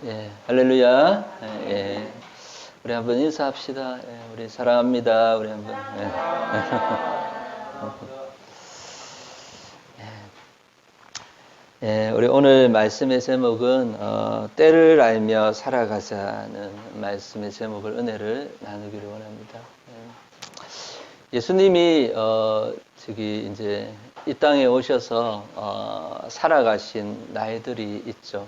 예, 할렐루야. 예, 우리 한번 인사합시다. 예, 우리 사랑합니다. 우리 한번. 예. 예, 우리 오늘 말씀의 제목은 때를 알며 살아가자는 말씀의 제목을 은혜를 나누기를 원합니다. 예. 예수님이 저기 이제 이 땅에 오셔서 살아가신 날들이 있죠.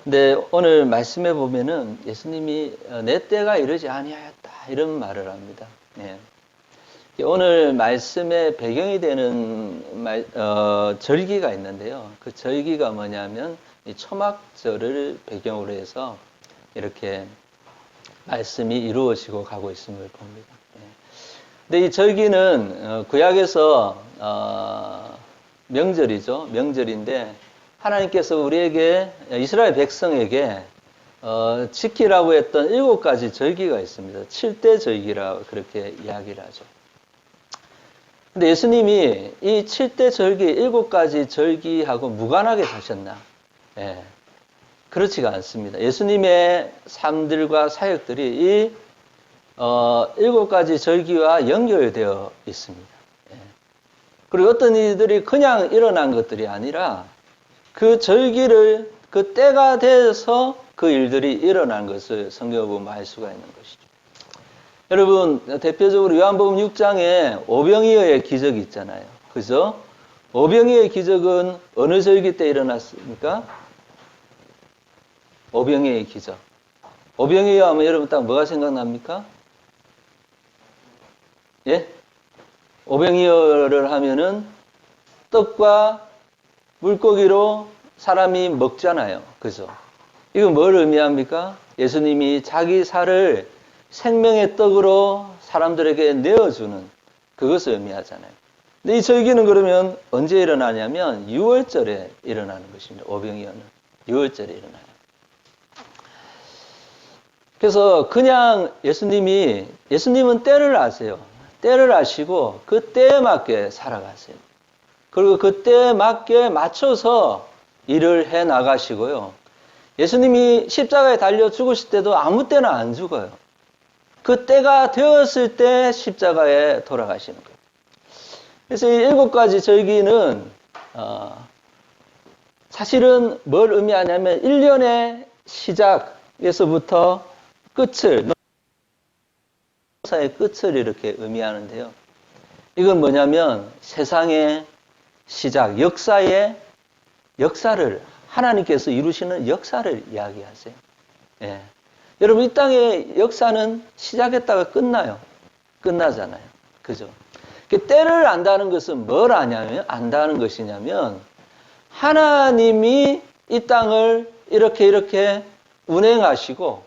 근데 오늘 말씀해 보면은 예수님이 내 때가 이르지 아니하였다 이런 말을 합니다. 예. 오늘 말씀의 배경이 되는 절기가 있는데요. 그 절기가 뭐냐면 이 초막절을 배경으로 해서 이렇게 말씀이 이루어지고 가고 있음을 봅니다. 예. 근데 이 절기는 구약에서 명절이죠. 명절인데 하나님께서 우리에게 이스라엘 백성에게 지키라고 했던 7가지 절기가 있습니다. 7대 절기라고 그렇게 이야기를 하죠. 근데 예수님이 이 7대 절기, 7가지 절기하고 무관하게 사셨나? 예, 그렇지가 않습니다. 예수님의 삶들과 사역들이 이 7가지 절기와 연결되어 있습니다. 예. 그리고 어떤 일들이 그냥 일어난 것들이 아니라 그 절기를 그 때가 돼서 그 일들이 일어난 것을 성경을 보면 알 수가 있는 것이죠. 여러분 대표적으로 요한복음 6장에 오병이어의 기적이 있잖아요. 그죠? 오병이어의 기적은 어느 절기 때 일어났습니까? 오병이어의 기적. 오병이어 하면 여러분 딱 뭐가 생각납니까? 예? 오병이어를 하면은 떡과 물고기로 사람이 먹잖아요. 그죠? 이건 뭘 의미합니까? 예수님이 자기 살을 생명의 떡으로 사람들에게 내어주는 그것을 의미하잖아요. 근데 이 절기는 그러면 언제 일어나냐면 6월절에 일어나는 것입니다. 오병이어는 6월절에 일어나요. 그래서 그냥 예수님은 때를 아세요. 때를 아시고 그 때에 맞게 살아가세요. 그리고 그때에 맞게 맞춰서 일을 해 나가시고요. 예수님이 십자가에 달려 죽으실 때도 아무 때나 안 죽어요. 그 때가 되었을 때 십자가에 돌아가시는 거예요. 그래서 이 7가지 절기는 사실은 뭘 의미하냐면 1년의 시작에서부터 끝을 끝을 이렇게 의미하는데요. 이건 뭐냐면 세상의 시작, 역사를 하나님께서 이루시는 역사를 이야기하세요. 예. 여러분 이 땅의 역사는 시작했다가 끝나요. 끝나잖아요. 그죠? 때를 안다는 것은 뭘 안다는 것이냐면 하나님이 이 땅을 이렇게 운행하시고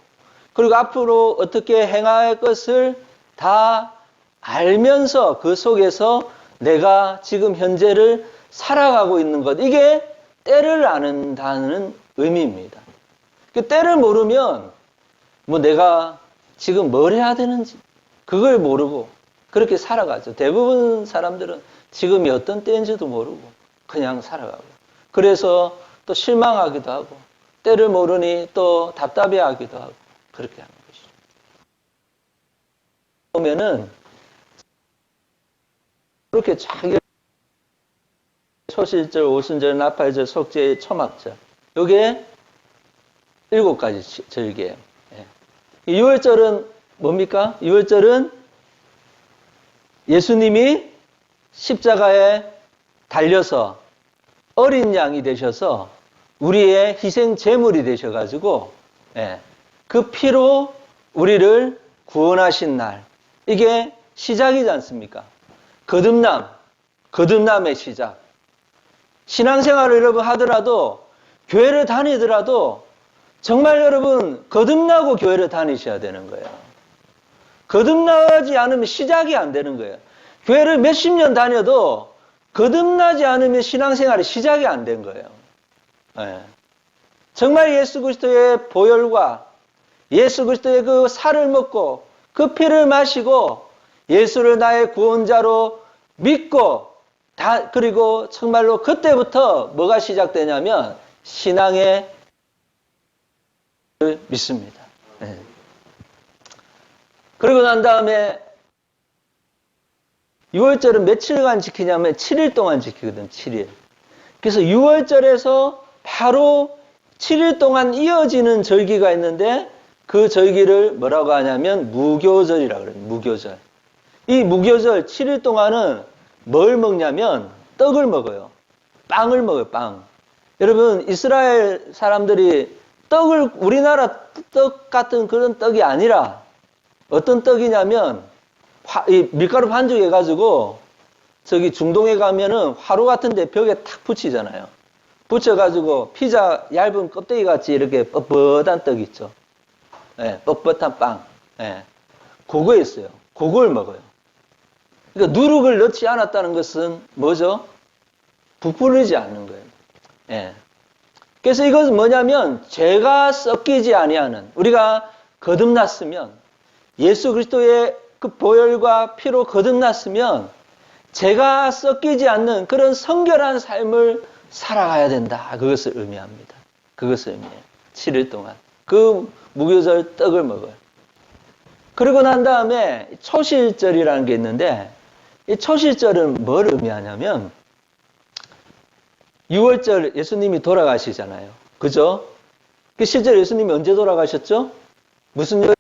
그리고 앞으로 어떻게 행할 것을 다 알면서 그 속에서 내가 지금 현재를 살아가고 있는 것. 이게 때를 아는다는 의미입니다. 그 때를 모르면 뭐 내가 지금 뭘 해야 되는지 그걸 모르고 그렇게 살아가죠. 대부분 사람들은 지금이 어떤 때인지도 모르고 그냥 살아가고 그래서 또 실망하기도 하고 때를 모르니 또 답답해하기도 하고 그렇게 하는 것이죠. 보면은 그렇게 자기 소실절, 오순절, 나팔절, 속죄, 초막절 요게 7가지 절기예요. 예. 6월절은 뭡니까? 6월절은 예수님이 십자가에 달려서 어린 양이 되셔서 우리의 희생 제물이 되셔가지고 그 피로 우리를 구원하신 날 이게 시작이지 않습니까? 거듭남의 시작. 신앙생활을 여러분 하더라도 교회를 다니더라도 정말 여러분 거듭나고 교회를 다니셔야 되는 거예요. 거듭나지 않으면 시작이 안 되는 거예요. 교회를 몇십 년 다녀도 거듭나지 않으면 신앙생활이 시작이 안 된 거예요. 네. 정말 예수 그리스도의 보혈과 예수 그리스도의 그 살을 먹고 그 피를 마시고 예수를 나의 구원자로 믿고 그리고 정말로 그때부터 뭐가 시작되냐면 신앙의 믿습니다. 예. 그러고 난 다음에 6월절은 며칠간 지키냐면 7일 동안 지키거든, 7일. 그래서 6월절에서 바로 7일 동안 이어지는 절기가 있는데 그 절기를 뭐라고 하냐면 무교절이라고 그래요. 무교절. 이 무교절 7일 동안은 뭘 먹냐면 떡을 먹어요. 빵을 먹어요. 빵. 여러분 이스라엘 사람들이 떡을 우리나라 떡 같은 그런 떡이 아니라 어떤 떡이냐면 이 밀가루 반죽 해가지고 저기 중동에 가면은 화로 같은데 벽에 탁 붙이잖아요. 붙여가지고 피자 얇은 껍데기 같이 이렇게 뻣뻣한 떡 있죠. 예, 뻣뻣한 빵. 예, 그거 있어요. 그걸 먹어요. 그러니까 누룩을 넣지 않았다는 것은 뭐죠? 부풀리지 않는 거예요. 예. 그래서 이것은 뭐냐면 죄가 섞이지 아니하는 우리가 거듭났으면 예수 그리스도의 그 보혈과 피로 거듭났으면 죄가 섞이지 않는 그런 성결한 삶을 살아가야 된다. 그것을 의미합니다. 그것을 의미해요. 7일 동안. 그 무교절 떡을 먹어요. 그러고 난 다음에 초실절이라는 게 있는데 이 초실절은 뭘 의미하냐면 6월절 예수님이 돌아가시잖아요. 그죠? 그 실제로 예수님이 언제 돌아가셨죠? 무슨 요일?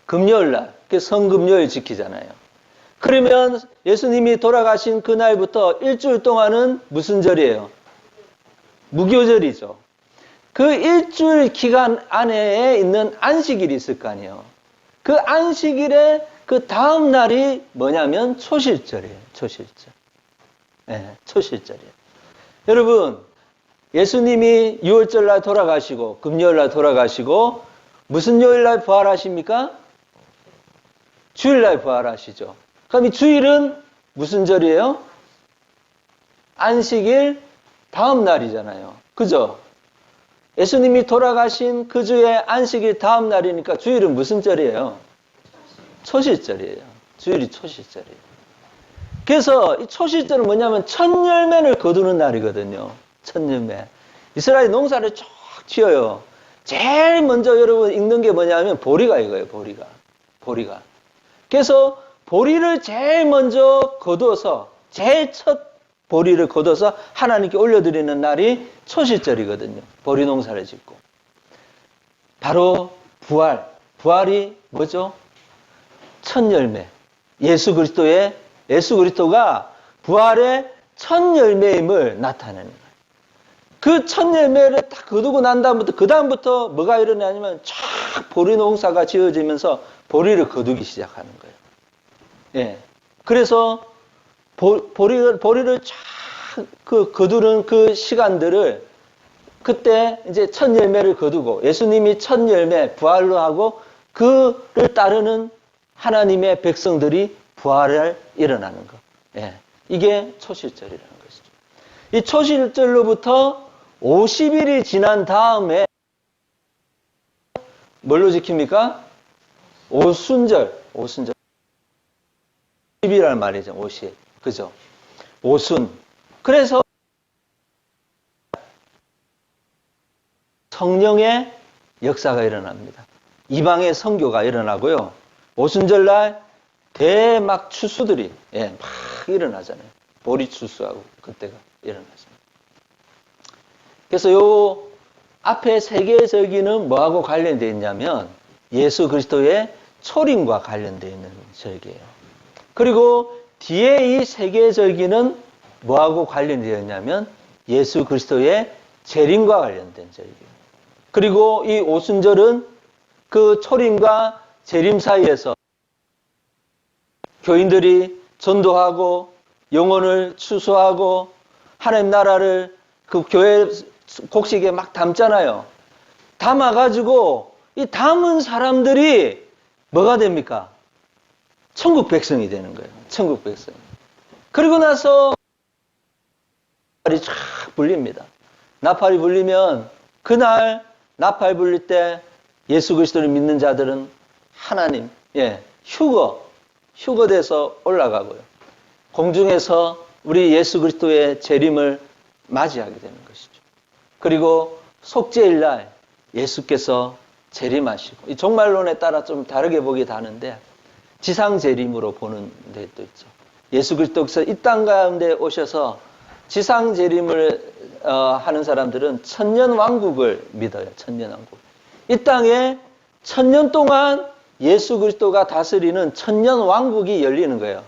금요일날. 그 성금요일 지키잖아요. 그러면 예수님이 돌아가신 그날부터 일주일 동안은 무슨 절이에요? 무교절이죠. 그 일주일 기간 안에 있는 안식일이 있을 거 아니에요. 그 안식일의 그 다음 날이 뭐냐면 초실절이에요. 초실절. 네, 초실절이에요. 여러분, 예수님이 6월절 날 돌아가시고 금요일 날 돌아가시고 무슨 요일 날 부활하십니까? 주일 날 부활하시죠. 그럼 이 주일은 무슨 절이에요? 안식일 다음 날이잖아요. 그죠? 예수님이 돌아가신 그 주의 안식일 다음 날이니까 주일은 무슨 절이에요? 초실절이에요. 주일이 초실절이에요. 그래서 이 초실절은 뭐냐면 첫 열매를 거두는 날이거든요. 첫 열매. 이스라엘 농사를 쫙 지어요. 제일 먼저 여러분 읽는 게 뭐냐면 보리가 이거예요. 보리가. 그래서 보리를 제일 먼저 거두어서 제일 첫 보리를 거둬서 하나님께 올려드리는 날이 초실절이거든요. 보리 농사를 짓고. 바로 부활. 부활이 뭐죠? 첫 열매. 예수 그리스도가 부활의 첫 열매임을 나타내는 거예요. 그 첫 열매를 딱 거두고 난 다음부터, 그 다음부터 뭐가 일어나냐면 쫙 보리 농사가 지어지면서 보리를 거두기 시작하는 거예요. 예. 그래서 보리를 쫙 거두는 그 시간들을 그때 이제 첫 열매를 거두고 예수님이 첫 열매 부활로 하고 그를 따르는 하나님의 백성들이 부활을 일어나는 것. 예. 이게 초실절이라는 것이죠. 이 초실절로부터 50일이 지난 다음에 뭘로 지킵니까? 오순절. 50이라는 말이죠. 50. 그죠? 오순. 그래서 성령의 역사가 일어납니다. 이방의 선교가 일어나고요. 오순절날 대막 추수들이 막 일어나잖아요. 보리 추수하고 그때가 일어났습니다. 그래서 요 앞에 세 개의 절기는 뭐하고 관련되어 있냐면 예수 그리스도의 초림과 관련되어 있는 절기예요. 그리고 뒤에 이 세 개의 절기는 뭐하고 관련되어 있냐면 예수 그리스도의 재림과 관련된 절기예요. 그리고 이 오순절은 그 초림과 재림 사이에서 교인들이 전도하고 영혼을 추수하고 하나님 나라를 그 교회 곡식에 막 담잖아요. 담아가지고 이 담은 사람들이 뭐가 됩니까? 천국 백성이 되는 거예요. 천국 백성. 그리고 나서 나팔이 쫙 불립니다. 나팔이 불리면 그날 나팔 불릴 때 예수 그리스도를 믿는 자들은 하나님, 휴거돼서 올라가고요. 공중에서 우리 예수 그리스도의 재림을 맞이하게 되는 것이죠. 그리고 속죄일날 예수께서 재림하시고, 이 종말론에 따라 좀 다르게 보기도 하는데 지상 재림으로 보는 데도 있죠. 예수 그리스도께서 이 땅 가운데 오셔서 지상 재림을 하는 사람들은 천년 왕국을 믿어요. 천년 왕국. 이 땅에 천년 동안 예수 그리스도가 다스리는 천년 왕국이 열리는 거예요.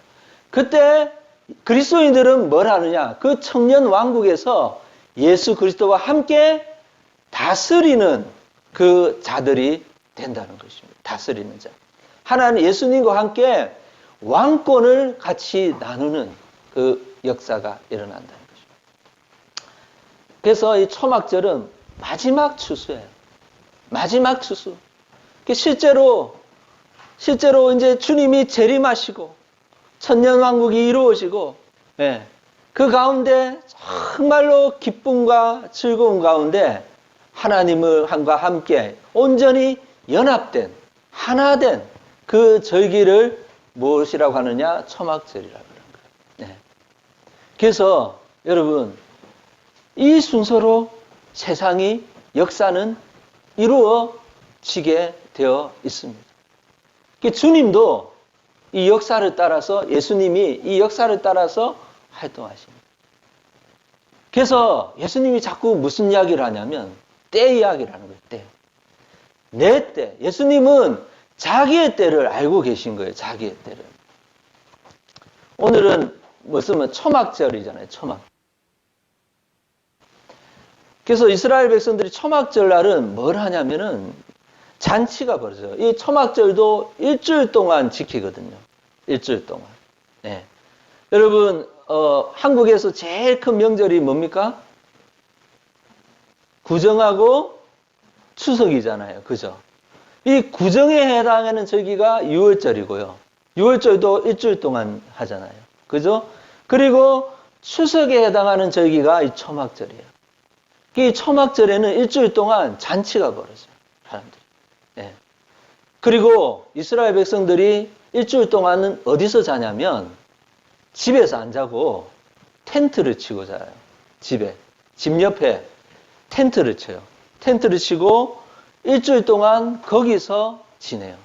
그때 그리스도인들은 뭘 하느냐? 그 천년 왕국에서 예수 그리스도와 함께 다스리는 그 자들이 된다는 것입니다. 다스리는 자. 하나님 예수님과 함께 왕권을 같이 나누는 그 역사가 일어난다는 것입니다. 그래서 이 초막절은 마지막 추수예요. 마지막 추수. 실제로 이제 주님이 재림하시고 천년 왕국이 이루어지고, 예, 그 가운데 정말로 기쁨과 즐거움 가운데 하나님과 함께 온전히 연합된, 하나된 그 절기를 무엇이라고 하느냐? 초막절이라고 하는 거예요. 예. 그래서 여러분, 이 순서로 세상이, 역사는 이루어지게 되어 있습니다. 주님도 이 역사를 따라서, 예수님이 이 역사를 따라서 활동하십니다. 그래서 예수님이 자꾸 무슨 이야기를 하냐면 때 이야기를 하는 거예요. 때. 내 때. 예수님은 자기의 때를 알고 계신 거예요. 자기의 때를. 오늘은 무슨 초막절이잖아요. 초막. 그래서 이스라엘 백성들이 초막절 날은 뭘 하냐면은 잔치가 벌어져요. 이 초막절도 일주일 동안 지키거든요. 일주일 동안. 네. 여러분, 한국에서 제일 큰 명절이 뭡니까? 구정하고 추석이잖아요. 그죠? 이 구정에 해당하는 절기가 6월절이고요. 6월절도 일주일 동안 하잖아요. 그죠? 그리고 추석에 해당하는 절기가 이 초막절이에요. 이 초막절에는 일주일 동안 잔치가 벌어져요. 사람들이. 예. 그리고 이스라엘 백성들이 일주일 동안은 어디서 자냐면 집에서 안 자고 텐트를 치고 자요. 집에. 집 옆에 텐트를 쳐요. 텐트를 치고 일주일 동안 거기서 지내요.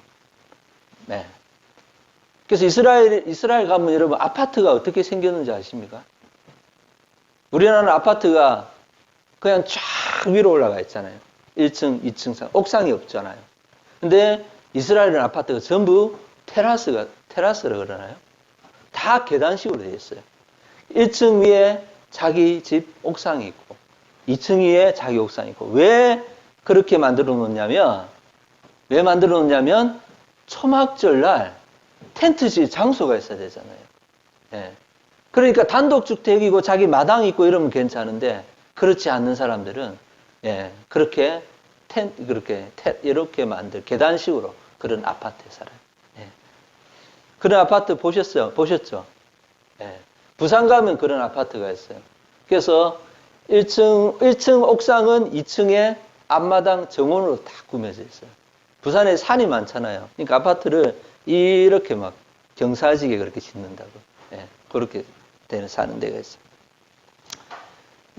네. 그래서 이스라엘 가면 여러분 아파트가 어떻게 생겼는지 아십니까? 우리나라는 아파트가 그냥 쫙 위로 올라가 있잖아요. 1층, 2층, 3층. 옥상이 없잖아요. 근데 이스라엘은 아파트가 전부 테라스라 그러나요? 다 계단식으로 되어 있어요. 1층 위에 자기 집 옥상이 있고 2층 위에 자기 옥상이 있고. 왜 그렇게 만들어 놓냐면 초막절 날 텐트 칠 장소가 있어야 되잖아요. 예. 그러니까 단독주택이고 자기 마당이 있고 이러면 괜찮은데 그렇지 않는 사람들은 그렇게 이렇게 만들 계단식으로 그런 아파트에 살아요. 예. 그런 아파트 보셨죠? 예. 부산 가면 그런 아파트가 있어요. 그래서 1층 옥상은 2층에 앞마당 정원으로 다 꾸며져 있어요. 부산에 산이 많잖아요. 그러니까 아파트를 이렇게 막 경사지게 그렇게 짓는다고. 예. 그렇게 사는 데가 있어요.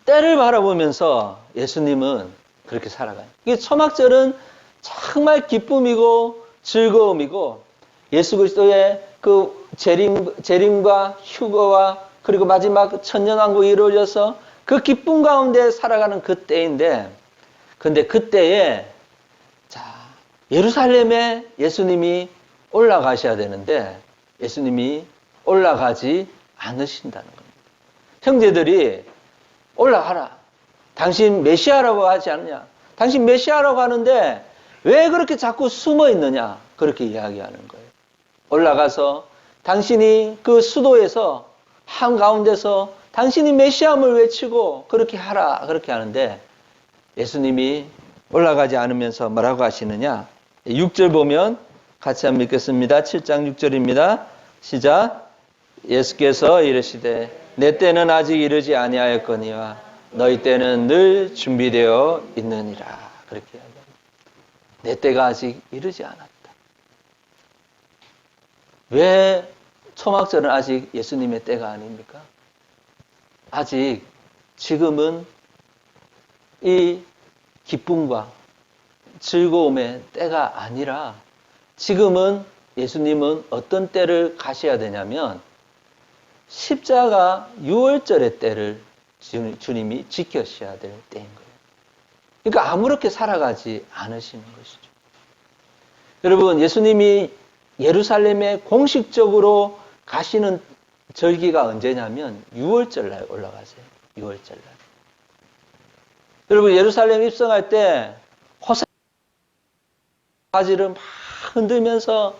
때를 바라보면서 예수님은 그렇게 살아가요. 이게 초막절은 정말 기쁨이고 즐거움이고 예수 그리스도의 그 재림과 휴거와 그리고 마지막 천년왕국이 이루어져서 그 기쁨 가운데 살아가는 그 때인데, 근데 그때에 예루살렘에 예수님이 올라가셔야 되는데 예수님이 올라가지 않으신다는 겁니다. 형제들이 올라가라. 당신 메시아라고 하지 않느냐. 당신 메시아라고 하는데 왜 그렇게 자꾸 숨어 있느냐. 그렇게 이야기하는 거예요. 올라가서 당신이 그 수도에서 한가운데서 당신이 메시아임을 외치고 그렇게 하라. 그렇게 하는데 예수님이 올라가지 않으면서 뭐라고 하시느냐. 6절 보면 같이 한번 읽겠습니다. 7장 6절입니다. 시작. 예수께서 이르시되 내 때는 아직 이르지 아니하였거니와 너희 때는 늘 준비되어 있느니라. 그렇게 이야기합니다. 내 때가 아직 이르지 않았다. 왜 초막절은 아직 예수님의 때가 아닙니까? 아직 지금은 이 기쁨과 즐거움의 때가 아니라 지금은 예수님은 어떤 때를 가셔야 되냐면 십자가 유월절의 때를 주님이 지켜셔야 될 때인 거예요. 그러니까 아무렇게 살아가지 않으시는 것이죠. 여러분, 예수님이 예루살렘에 공식적으로 가시는 절기가 언제냐면 6월절 날 올라가세요. 6월절 날. 여러분, 예루살렘 입성할 때 호산 바지를 막 흔들면서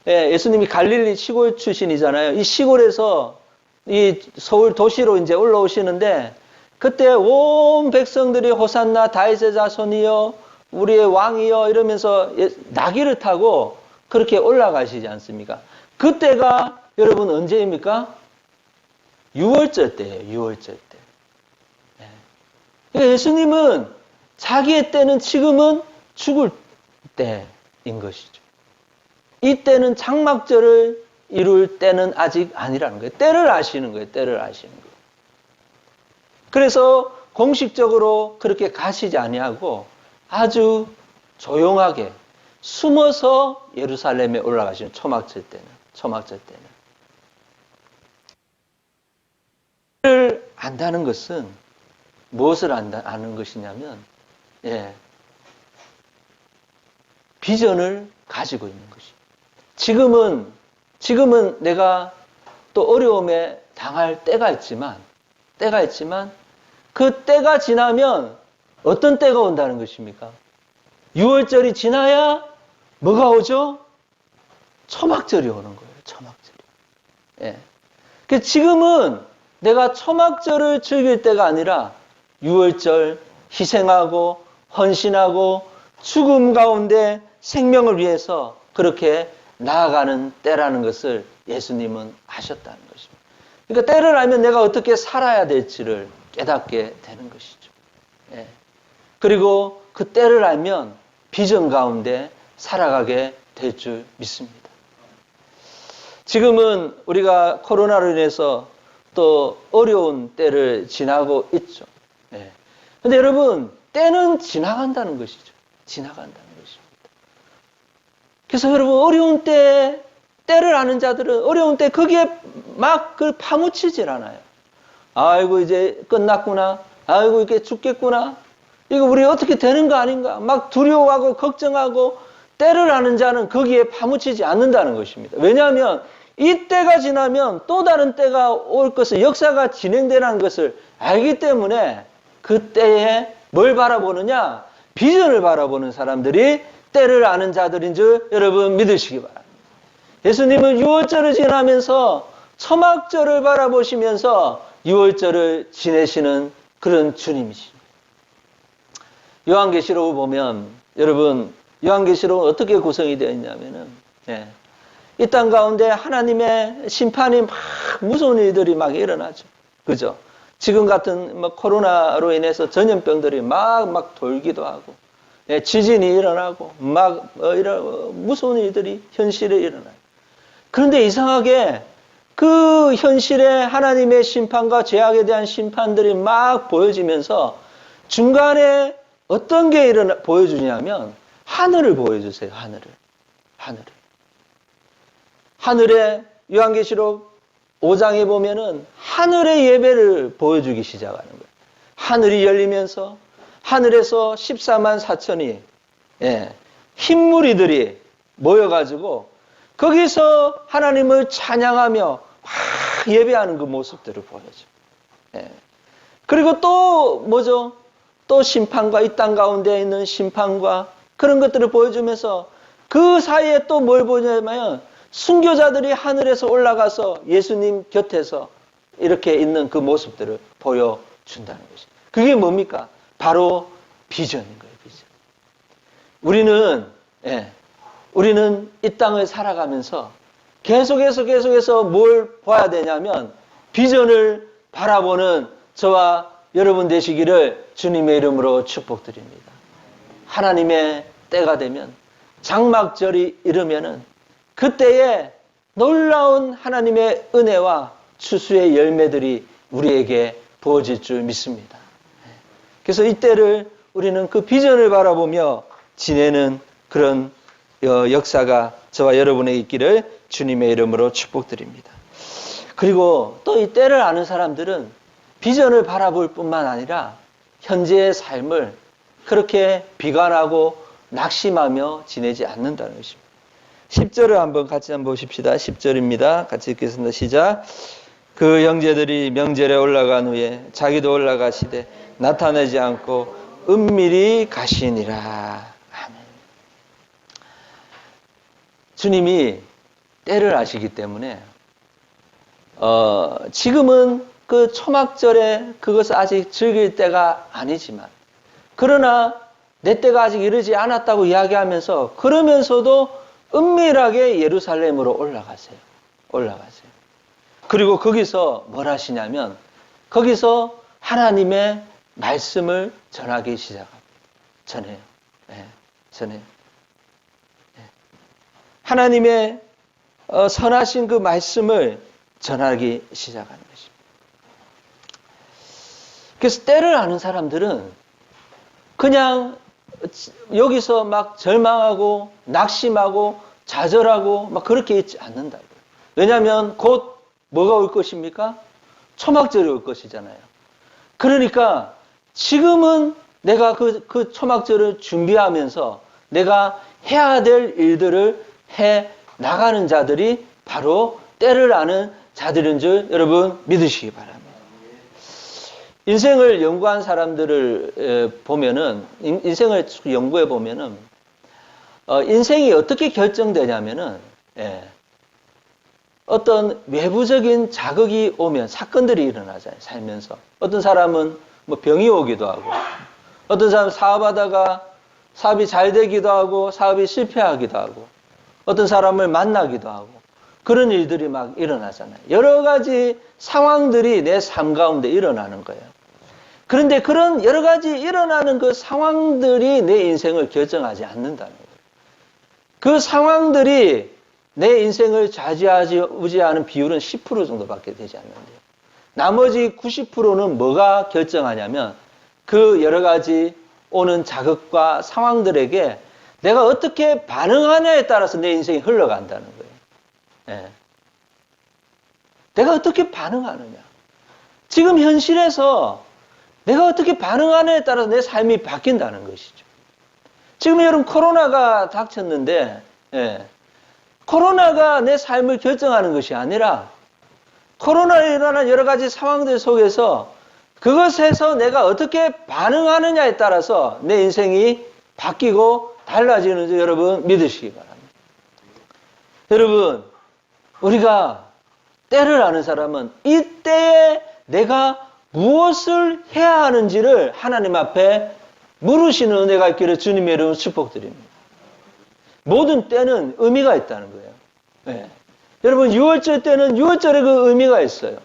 예수님이 갈릴리 시골 출신이잖아요. 이 시골에서 이 서울 도시로 이제 올라오시는데 그때 온 백성들이 호산나 다윗의 자손이여 우리의 왕이여 이러면서 나귀를 타고 그렇게 올라가시지 않습니까? 그때가 여러분 언제입니까? 6월절 때예요. 6월절 때. 그러니까 예수님은 자기의 때는 지금은 죽을 때인 것이죠. 이 때는 장막절을 이룰 때는 아직 아니라는 거예요. 때를 아시는 거예요. 때를 아시는 거예요. 그래서 공식적으로 그렇게 가시지 아니하고 아주 조용하게 숨어서 예루살렘에 올라가시는 초막절 때는 때를 안다는 것은 무엇을 아는 것이냐면 비전을 가지고 있는 것이죠. 지금은 내가 또 어려움에 당할 때가 있지만 그 때가 지나면 어떤 때가 온다는 것입니까? 6월절이 지나야 뭐가 오죠? 초막절이 오는 거예요. 초막절이. 그래서 지금은 내가 초막절을 즐길 때가 아니라 6월절 희생하고 헌신하고 죽음 가운데 생명을 위해서 그렇게 나아가는 때라는 것을 예수님은 아셨다는 것입니다. 그러니까 때를 알면 내가 어떻게 살아야 될지를 깨닫게 되는 것이죠. 그리고 그 때를 알면 비전 가운데 살아가게 될 줄 믿습니다. 지금은 우리가 코로나로 인해서 또 어려운 때를 지나고 있죠. 그런데 여러분, 때는 지나간다는 것이죠. 지나간다는 것입니다. 그래서 여러분, 어려운 때를 아는 자들은 어려운 때 거기에 막 그걸 파묻히질 않아요. 아이고, 이제 끝났구나. 아이고, 이렇게 죽겠구나. 이거 우리 어떻게 되는 거 아닌가. 막 두려워하고 걱정하고 때를 아는 자는 거기에 파묻히지 않는다는 것입니다. 왜냐하면 이 때가 지나면 또 다른 때가 올 것을, 역사가 진행되라는 것을 알기 때문에 그 때에 뭘 바라보느냐? 비전을 바라보는 사람들이 때를 아는 자들인 줄 여러분 믿으시기 바랍니다. 예수님은 6월절을 지나면서 초막절을 바라보시면서 6월절을 지내시는 그런 주님이십니다. 요한계시록을 보면 여러분, 요한계시록은 어떻게 구성이 되어 있냐면은 이 땅 가운데 하나님의 심판이 막 무서운 일들이 막 일어나죠. 그죠? 지금 같은 뭐 코로나로 인해서 전염병들이 막 돌기도 하고, 지진이 일어나고, 이런 무서운 일들이 현실에 일어나요. 그런데 이상하게 그 현실에 하나님의 심판과 죄악에 대한 심판들이 막 보여지면서 중간에 어떤 게 보여주냐면 하늘을 보여주세요. 하늘에 요한계시록 5장에 보면은 하늘의 예배를 보여주기 시작하는 거예요. 하늘이 열리면서 하늘에서 14만 4천이 흰무리들이 모여가지고 거기서 하나님을 찬양하며 막 예배하는 그 모습들을 보여줘. 그리고 또 뭐죠? 또 심판과 이 땅 가운데 있는 심판과 그런 것들을 보여주면서 그 사이에 또 뭘 보냐면 순교자들이 하늘에서 올라가서 예수님 곁에서 이렇게 있는 그 모습들을 보여준다는 것이죠. 그게 뭡니까? 바로 비전인 거예요. 비전. 우리는 이 땅을 살아가면서 계속해서 뭘 봐야 되냐면 비전을 바라보는 저와 여러분 되시기를 주님의 이름으로 축복드립니다. 하나님의 때가 되면 장막절이 이르면은 그때에 놀라운 하나님의 은혜와 추수의 열매들이 우리에게 부어질 줄 믿습니다. 그래서 이때를 우리는 그 비전을 바라보며 지내는 그런 역사가 저와 여러분에게 있기를 주님의 이름으로 축복드립니다. 그리고 또 이 때를 아는 사람들은 비전을 바라볼 뿐만 아니라 현재의 삶을 그렇게 비관하고 낙심하며 지내지 않는다는 것입니다. 10절을 한번 같이 한번 보십시다. 10절입니다. 같이 읽겠습니다. 시작. 그 형제들이 명절에 올라간 후에 자기도 올라가시되 나타나지 않고 은밀히 가시니라. 아멘. 주님이 때를 아시기 때문에 지금은 그 초막절에 그것을 아직 즐길 때가 아니지만 그러나 내 때가 아직 이르지 않았다고 이야기하면서 그러면서도 은밀하게 예루살렘으로 올라가세요. 그리고 거기서 뭘 하시냐면 거기서 하나님의 말씀을 전하기 시작합니다. 전해요. 하나님의 선하신 그 말씀을 전하기 시작하는 것입니다. 그래서 때를 아는 사람들은 그냥 여기서 막 절망하고 낙심하고 좌절하고 막 그렇게 있지 않는다고요. 왜냐하면 곧 뭐가 올 것입니까? 초막절이 올 것이잖아요. 그러니까 지금은 내가 그 초막절을 준비하면서 내가 해야 될 일들을 해 나가는 자들이 바로 때를 아는 자들인 줄 여러분 믿으시기 바랍니다. 인생을 연구한 사람들을 보면은, 인생을 연구해 보면은, 인생이 어떻게 결정되냐면은, 어떤 외부적인 자극이 오면 사건들이 일어나잖아요, 살면서. 어떤 사람은 뭐 병이 오기도 하고, 어떤 사람은 사업하다가 사업이 잘 되기도 하고, 사업이 실패하기도 하고, 어떤 사람을 만나기도 하고, 그런 일들이 막 일어나잖아요. 여러 가지 상황들이 내 삶 가운데 일어나는 거예요. 그런데 그런 여러 가지 일어나는 그 상황들이 내 인생을 결정하지 않는다는 거예요. 그 상황들이 내 인생을 좌지우지하는 비율은 10% 정도밖에 되지 않는데요. 나머지 90%는 뭐가 결정하냐면 그 여러 가지 오는 자극과 상황들에게 내가 어떻게 반응하냐에 따라서 내 인생이 흘러간다는 거예요. 내가 어떻게 반응하느냐. 지금 현실에서 내가 어떻게 반응하느냐에 따라서 내 삶이 바뀐다는 것이죠. 지금 여러분 코로나가 닥쳤는데 코로나가 내 삶을 결정하는 것이 아니라 코로나에 일어난 여러 가지 상황들 속에서 그것에서 내가 어떻게 반응하느냐에 따라서 내 인생이 바뀌고 달라지는 줄 여러분 믿으시기 바랍니다. 여러분 우리가 때를 아는 사람은 이 때에 내가 무엇을 해야 하는지를 하나님 앞에 물으시는 은혜가 있기를 주님의 이름으로 축복드립니다. 모든 때는 의미가 있다는 거예요. 여러분 6월절 때는 6월절에 그 의미가 있어요.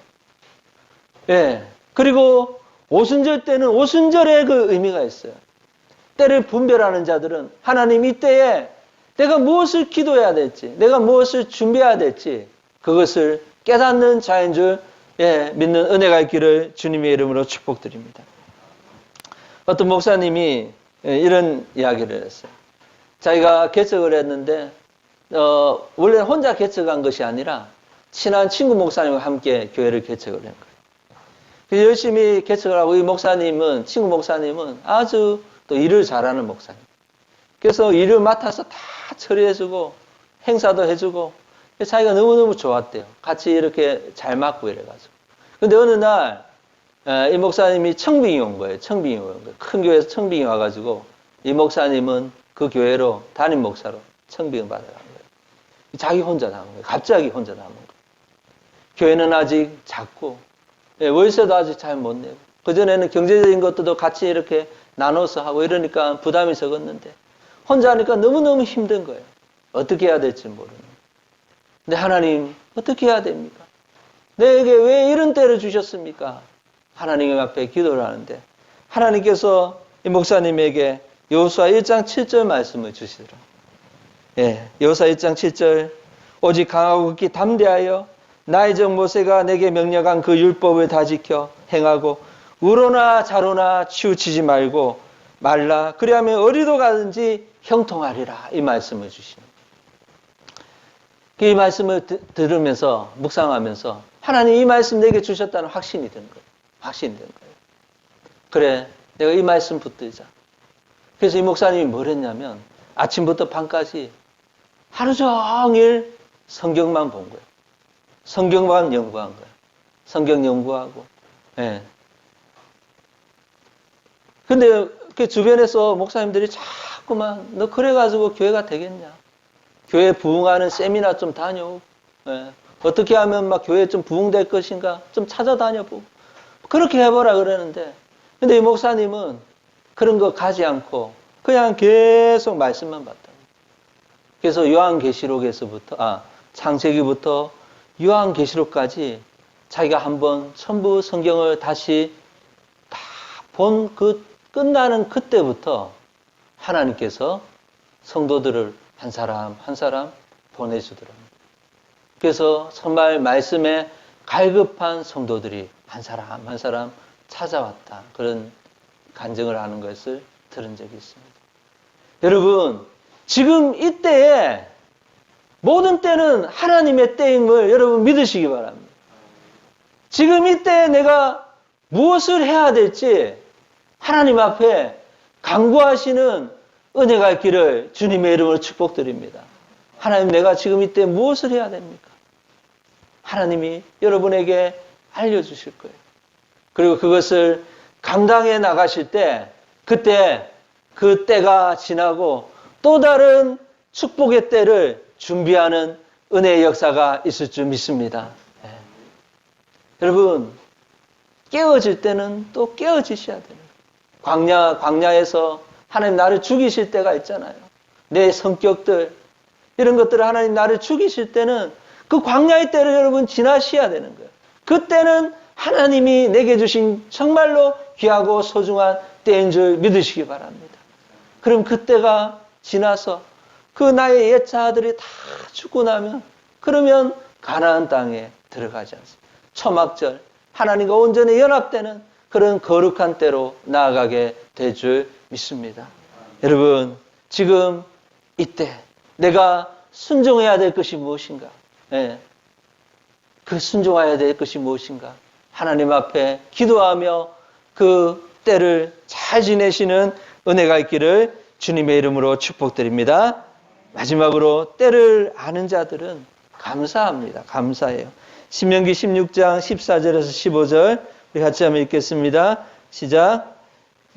그리고 오순절 때는 오순절에 그 의미가 있어요. 때를 분별하는 자들은 하나님 이 때에 내가 무엇을 기도해야 될지, 내가 무엇을 준비해야 될지 그것을 깨닫는 자인 줄 믿는 은혜가 있기를 주님의 이름으로 축복드립니다. 어떤 목사님이 이런 이야기를 했어요. 자기가 개척을 했는데 원래 혼자 개척한 것이 아니라 친한 친구 목사님과 함께 교회를 개척을 한 거예요. 그래서 열심히 개척을 하고 이 목사님은, 친구 목사님은 아주 또 일을 잘하는 목사님. 그래서 일을 맡아서 다 처리해주고 행사도 해주고 자기가 너무너무 좋았대요. 같이 이렇게 잘 맞고 이래가지고. 근데 어느 날 이 목사님이 청빙이 온 거예요. 큰 교회에서 청빙이 와가지고 이 목사님은 그 교회로 담임 목사로 청빙을 받아간 거예요. 자기 혼자 남은 거예요. 갑자기 혼자 남은 거예요. 교회는 아직 작고 월세도 아직 잘 못 내고 그전에는 경제적인 것도 같이 이렇게 나눠서 하고 이러니까 부담이 적었는데 혼자 하니까 너무너무 힘든 거예요. 어떻게 해야 될지 모르는 거예요. 근데 하나님 어떻게 해야 됩니까? 내게 왜 이런 때를 주셨습니까? 하나님 앞에 기도를 하는데 하나님께서 이 목사님에게 여호수아 1장 7절 말씀을 주시더라고요. 여호수아 1장 7절 오직 강하고 극히 담대하여 나의 종 모세가 내게 명령한 그 율법을 다 지켜 행하고 우로나 좌로나 치우치지 말고 말라. 그리하면 어디로 가든지 형통하리라. 이 말씀을 주시는 거예요. 이 말씀을 들으면서 묵상하면서 하나님 이 말씀 내게 주셨다는 확신이 든 거예요. 확신이 든 거예요. 그래, 내가 이 말씀 붙들자. 그래서 이 목사님이 뭘 했냐면 아침부터 밤까지 하루 종일 성경만 본 거예요. 성경만 연구한 거예요. 성경 연구하고. 예. 근데 그 주변에서 목사님들이 자꾸만 너 그래가지고 교회가 되겠냐? 교회 부흥하는 세미나 좀 다녀오고. 예. 어떻게 하면 막 교회 좀 부흥될 것인가? 좀 찾아다녀보고. 그렇게 해보라 그러는데 근데 이 목사님은 그런 거 가지 않고 그냥 계속 말씀만 봤다. 그래서 요한계시록에서부터 창세기부터 요한계시록까지 자기가 한번 전부 성경을 다시 다 본 그 끝나는 그때부터 하나님께서 성도들을 한 사람 한 사람 보내주더랍니다. 그래서 정말 말씀에 갈급한 성도들이 한 사람 한 사람 찾아왔다. 그런 간증을 하는 것을 들은 적이 있습니다. 여러분, 지금 이때에 모든 때는 하나님의 때임을 여러분 믿으시기 바랍니다. 지금 이때에 내가 무엇을 해야 될지 하나님 앞에 간구하시는 은혜가 있기를 주님의 이름으로 축복드립니다. 하나님, 내가 지금 이때 무엇을 해야 됩니까? 하나님이 여러분에게 알려주실 거예요. 그리고 그것을 감당해 나가실 때 그때 그 때가 지나고 또 다른 축복의 때를 준비하는 은혜의 역사가 있을 줄 믿습니다. 네. 여러분, 깨어질 때는 또 깨어지셔야 돼요. 광야에서 하나님 나를 죽이실 때가 있잖아요. 내 성격들, 이런 것들을 하나님 나를 죽이실 때는 그 광야의 때를 여러분 지나셔야 되는 거예요. 그때는 하나님이 내게 주신 정말로 귀하고 소중한 때인 줄 믿으시기 바랍니다. 그럼 그때가 지나서 그 나의 옛자들이 다 죽고 나면 그러면 가나안 땅에 들어가지 않습니다. 초막절, 하나님과 온전히 연합되는 그런 거룩한 때로 나아가게 될 줄 믿습니다. 여러분, 지금 이때 내가 순종해야 될 것이 무엇인가? 예. 그 순종해야 될 것이 무엇인가? 하나님 앞에 기도하며 그 때를 잘 지내시는 은혜가 있기를 주님의 이름으로 축복드립니다. 마지막으로 때를 아는 자들은 감사합니다. 감사해요. 신명기 16장 14절에서 15절 우리 같이 한번 읽겠습니다. 시작.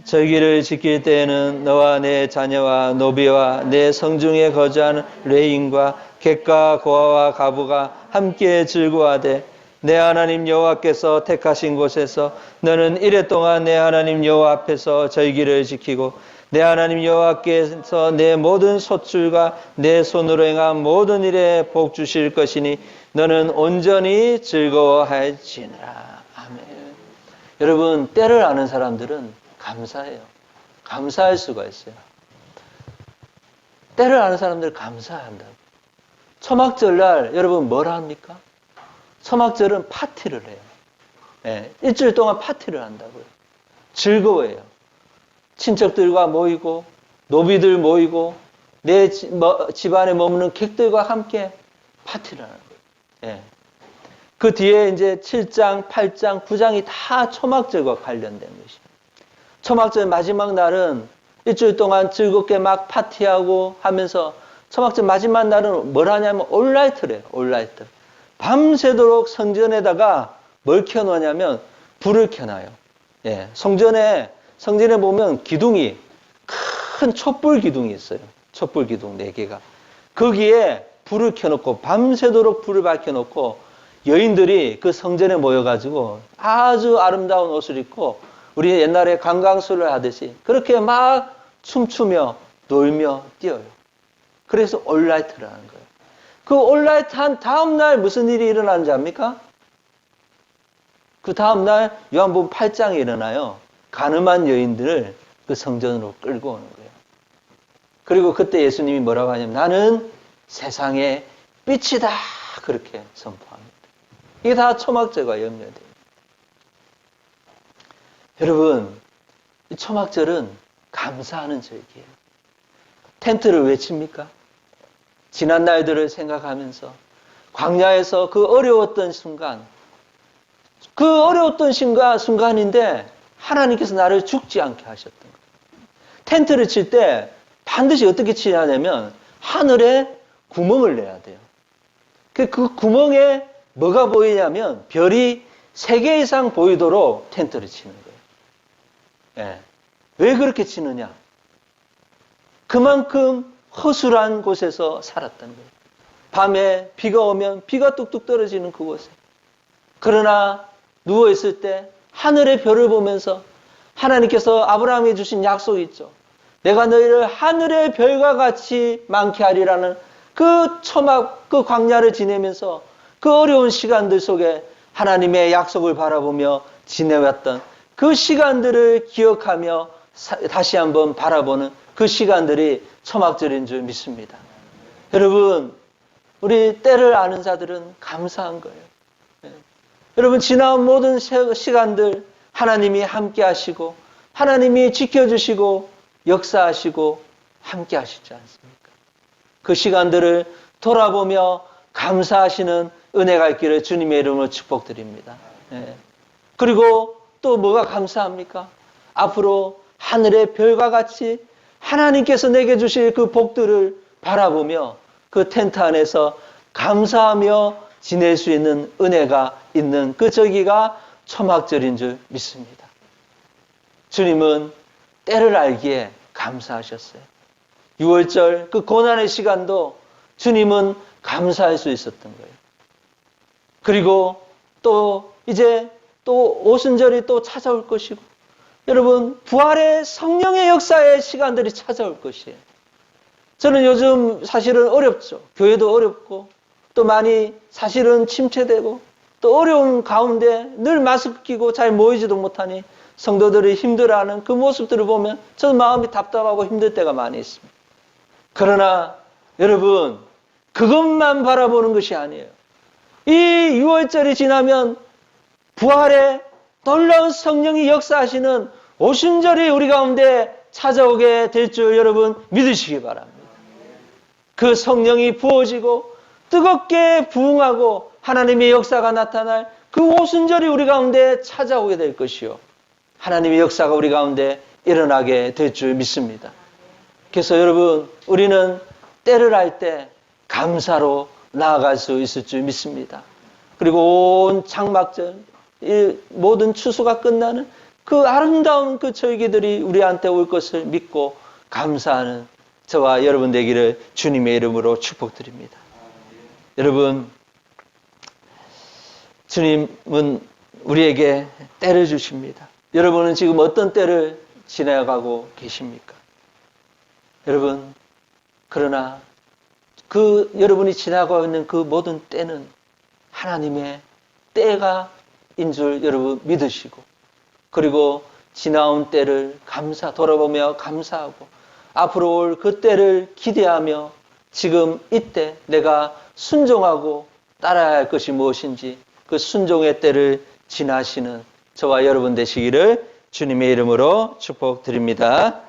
절기를 지킬 때에는 너와 내 자녀와 노비와 내 성중에 거주하는 레인과 객과 고아와 가부가 함께 즐거워하되 내 하나님 여호와께서 택하신 곳에서 너는 이래 동안 내 하나님 여호와 앞에서 절기를 지키고 내 하나님 여호와께서 내 모든 소출과 내 손으로 행한 모든 일에 복 주실 것이니 너는 온전히 즐거워할지니라. 아멘. 여러분, 때를 아는 사람들은 감사해요. 감사할 수가 있어요. 때를 아는 사람들은 감사한다고. 초막절날 여러분 뭘 합니까? 초막절은 파티를 해요. 네, 일주일 동안 파티를 한다고요. 즐거워해요. 친척들과 모이고 노비들 모이고 내 집안에 머무는 객들과 함께 파티를 하는 거예요. 네. 그 뒤에 이제 7장, 8장, 9장이 다 초막절과 관련된 것이에요. 초막절 마지막 날은 일주일 동안 즐겁게 막 파티하고 하면서 초막절 마지막 날은 뭘 하냐면 올라이트를 해요. 올라이트. 밤새도록 성전에다가 뭘 켜놓냐면 불을 켜놔요. 예, 성전에 보면 기둥이 큰 촛불 기둥이 있어요. 촛불 기둥 4개가. 거기에 불을 켜놓고 밤새도록 불을 밝혀놓고 여인들이 그 성전에 모여가지고 아주 아름다운 옷을 입고 우리 옛날에 관광술을 하듯이 그렇게 막 춤추며 놀며 뛰어요. 그래서 올라이트를 하는 거예요. 그 올라이트 한 다음날 무슨 일이 일어나는지 압니까? 그 다음날 요한복음 8장에 일어나요. 가늠한 여인들을 그 성전으로 끌고 오는 거예요. 그리고 그때 예수님이 뭐라고 하냐면 나는 세상의 빛이다. 그렇게 선포합니다. 이게 다 초막절과 연결돼요. 여러분, 이 초막절은 감사하는 절기예요. 텐트를 왜 칩니까? 지난 날들을 생각하면서 광야에서 그 어려웠던 순간, 그 어려웠던 순간인데 하나님께서 나를 죽지 않게 하셨던 거예요. 텐트를 칠 때 반드시 어떻게 치야 되냐면 하늘에 구멍을 내야 돼요. 그 구멍에 뭐가 보이냐면 별이 3개 이상 보이도록 텐트를 치는 거예요. 예. 왜 그렇게 치느냐? 그만큼 허술한 곳에서 살았던 거예요. 밤에 비가 오면 비가 뚝뚝 떨어지는 그곳에. 그러나 누워있을 때 하늘의 별을 보면서 하나님께서 아브라함에게 주신 약속이 있죠. 내가 너희를 하늘의 별과 같이 많게 하리라는 그 초막, 그 광야를 지내면서 그 어려운 시간들 속에 하나님의 약속을 바라보며 지내왔던 그 시간들을 기억하며 다시 한번 바라보는 그 시간들이 초막절인 줄 믿습니다. 여러분, 우리 때를 아는 자들은 감사한 거예요. 여러분, 지나온 모든 시간들 하나님이 함께 하시고 하나님이 지켜주시고 역사하시고 함께 하시지 않습니까? 그 시간들을 돌아보며 감사하시는 은혜가 있기를 주님의 이름으로 축복드립니다. 그리고 또 뭐가 감사합니까? 앞으로 하늘의 별과 같이 하나님께서 내게 주실 그 복들을 바라보며 그 텐트 안에서 감사하며 지낼 수 있는 은혜가 있는 그 저기가 초막절인 줄 믿습니다. 주님은 때를 알기에 감사하셨어요. 6월절 그 고난의 시간도 주님은 감사할 수 있었던 거예요. 그리고 또 이제 또 오순절이 또 찾아올 것이고 여러분 부활의 성령의 역사의 시간들이 찾아올 것이에요. 저는 요즘 사실은 어렵죠. 교회도 어렵고 또 많이 사실은 침체되고 또 어려운 가운데 늘 마스크 끼고 잘 모이지도 못하니 성도들이 힘들어하는 그 모습들을 보면 저는 마음이 답답하고 힘들 때가 많이 있습니다. 그러나 여러분 그것만 바라보는 것이 아니에요. 이 6월절이 지나면 부활의 놀라운 성령이 역사하시는 오순절이 우리 가운데 찾아오게 될 줄 여러분 믿으시기 바랍니다. 그 성령이 부어지고 뜨겁게 부응하고 하나님의 역사가 나타날 그 오순절이 우리 가운데 찾아오게 될 것이요. 하나님의 역사가 우리 가운데 일어나게 될 줄 믿습니다. 그래서 여러분 우리는 때를 알 때 감사로 나아갈 수 있을 줄 믿습니다. 그리고 온 장막절 이 모든 추수가 끝나는 그 아름다운 그 절기들이 우리한테 올 것을 믿고 감사하는 저와 여러분 되기를 주님의 이름으로 축복드립니다. 여러분 주님은 우리에게 때를 주십니다. 여러분은 지금 어떤 때를 지나가고 계십니까? 여러분 그러나 그 여러분이 지나가고 있는 그 모든 때는 하나님의 때가 인 줄 여러분 믿으시고 그리고 지나온 때를 돌아보며 감사하고 앞으로 올 그 때를 기대하며 지금 이때 내가 순종하고 따라야 할 것이 무엇인지 그 순종의 때를 지나시는 저와 여러분 되시기를 주님의 이름으로 축복드립니다.